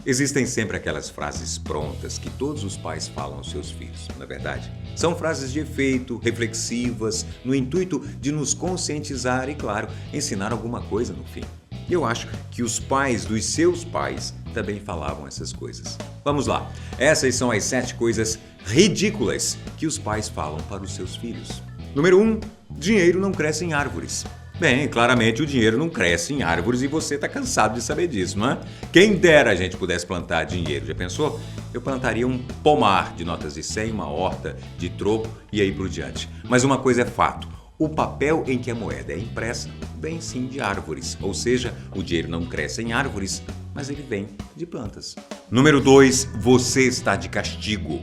Existem sempre aquelas frases prontas que todos os pais falam aos seus filhos, não é verdade? São frases de efeito, reflexivas, no intuito de nos conscientizar e, claro, ensinar alguma coisa no fim. E eu acho que os pais dos seus pais também falavam essas coisas. Vamos lá, essas são as 7 coisas ridículas que os pais falam para os seus filhos. Número 1, dinheiro não cresce em árvores. Bem, claramente o dinheiro não cresce em árvores e você está cansado de saber disso, não é? Quem dera a gente pudesse plantar dinheiro, já pensou? Eu plantaria um pomar de notas de 100, uma horta de troco e aí por diante. Mas uma coisa é fato, o papel em que a moeda é impressa vem sim de árvores, ou seja, o dinheiro não cresce em árvores, mas ele vem de plantas. Número 2, você está de castigo.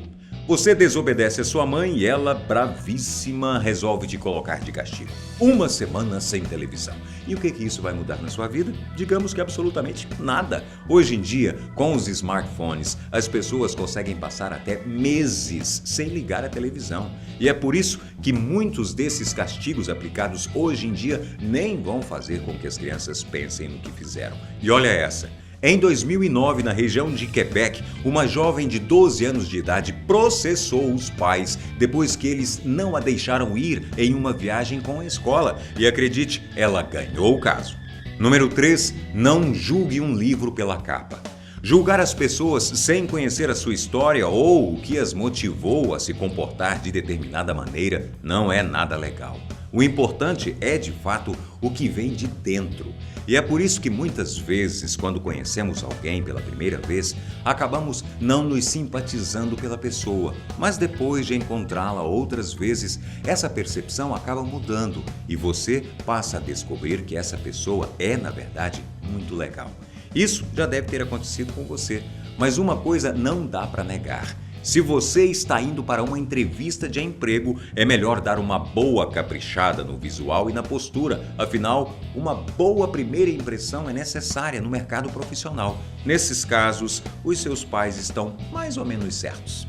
Você desobedece a sua mãe e ela, bravíssima, resolve te colocar de castigo. 1 semana sem televisão. E o que isso vai mudar na sua vida? Digamos que absolutamente nada. Hoje em dia, com os smartphones, as pessoas conseguem passar até meses sem ligar a televisão. E é por isso que muitos desses castigos aplicados hoje em dia nem vão fazer com que as crianças pensem no que fizeram. E olha essa. Em 2009, na região de Quebec, uma jovem de 12 anos de idade processou os pais depois que eles não a deixaram ir em uma viagem com a escola. E acredite, ela ganhou o caso. Número 3, não julgue um livro pela capa. Julgar as pessoas sem conhecer a sua história ou o que as motivou a se comportar de determinada maneira não é nada legal. O importante é, de fato, o que vem de dentro. E é por isso que muitas vezes, quando conhecemos alguém pela primeira vez, acabamos não nos simpatizando pela pessoa. Mas depois de encontrá-la outras vezes, essa percepção acaba mudando e você passa a descobrir que essa pessoa é, na verdade, muito legal. Isso já deve ter acontecido com você, mas uma coisa não dá para negar. Se você está indo para uma entrevista de emprego, é melhor dar uma boa caprichada no visual e na postura. Afinal, uma boa primeira impressão é necessária no mercado profissional. Nesses casos, os seus pais estão mais ou menos certos.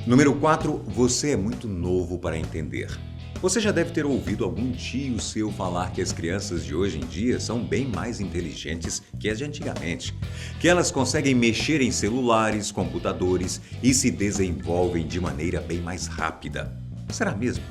Número 4, você é muito novo para entender. Você já deve ter ouvido algum tio seu falar que as crianças de hoje em dia são bem mais inteligentes que as de antigamente, que elas conseguem mexer em celulares, computadores e se desenvolvem de maneira bem mais rápida. Será mesmo?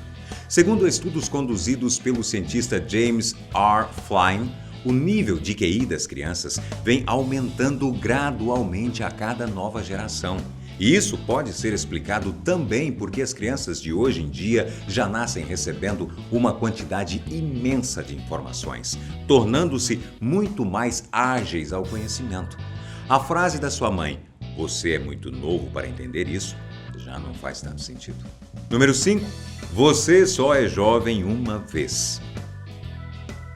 Segundo estudos conduzidos pelo cientista James R. Flynn, o nível de QI das crianças vem aumentando gradualmente a cada nova geração. E isso pode ser explicado também porque as crianças de hoje em dia já nascem recebendo uma quantidade imensa de informações, tornando-se muito mais ágeis ao conhecimento. A frase da sua mãe, "Você é muito novo para entender isso", já não faz tanto sentido. Número 5. Você só é jovem uma vez.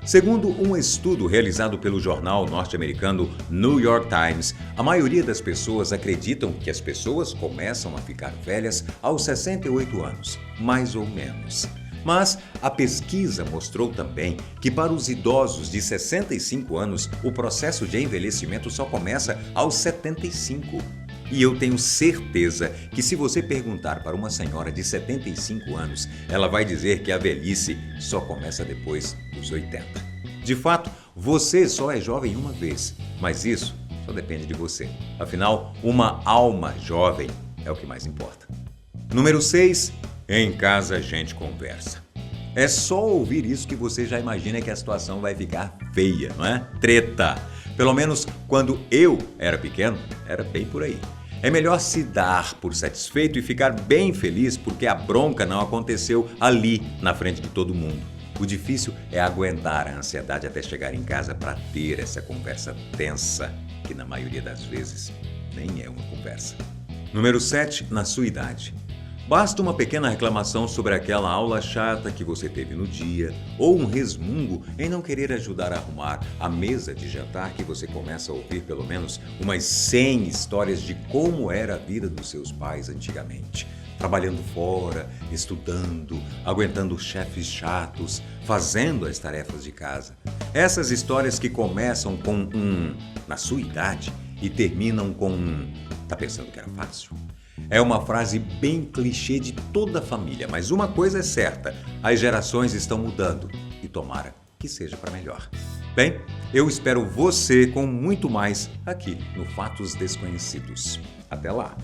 Segundo um estudo realizado pelo jornal norte-americano New York Times, a maioria das pessoas acreditam que as pessoas começam a ficar velhas aos 68 anos, mais ou menos. Mas a pesquisa mostrou também que para os idosos de 65 anos, o processo de envelhecimento só começa aos 75. E eu tenho certeza que se você perguntar para uma senhora de 75 anos, ela vai dizer que a velhice só começa depois dos 80. De fato, você só é jovem uma vez, mas isso só depende de você. Afinal, uma alma jovem é o que mais importa. Número 6. Em casa a gente conversa. É só ouvir isso que você já imagina que a situação vai ficar feia, não é? Treta. Pelo menos quando eu era pequeno, era bem por aí. É melhor se dar por satisfeito e ficar bem feliz porque a bronca não aconteceu ali, na frente de todo mundo. O difícil é aguentar a ansiedade até chegar em casa para ter essa conversa tensa, que na maioria das vezes nem é uma conversa. Número 7, na sua idade. Basta uma pequena reclamação sobre aquela aula chata que você teve no dia, ou um resmungo em não querer ajudar a arrumar a mesa de jantar que você começa a ouvir pelo menos umas 100 histórias de como era a vida dos seus pais antigamente. Trabalhando fora, estudando, aguentando chefes chatos, fazendo as tarefas de casa. Essas histórias que começam com um "na sua idade" e terminam com um "tá pensando que era fácil?". É uma frase bem clichê de toda a família, mas uma coisa é certa, as gerações estão mudando e tomara que seja para melhor. Bem, eu espero você com muito mais aqui no Fatos Desconhecidos. Até lá!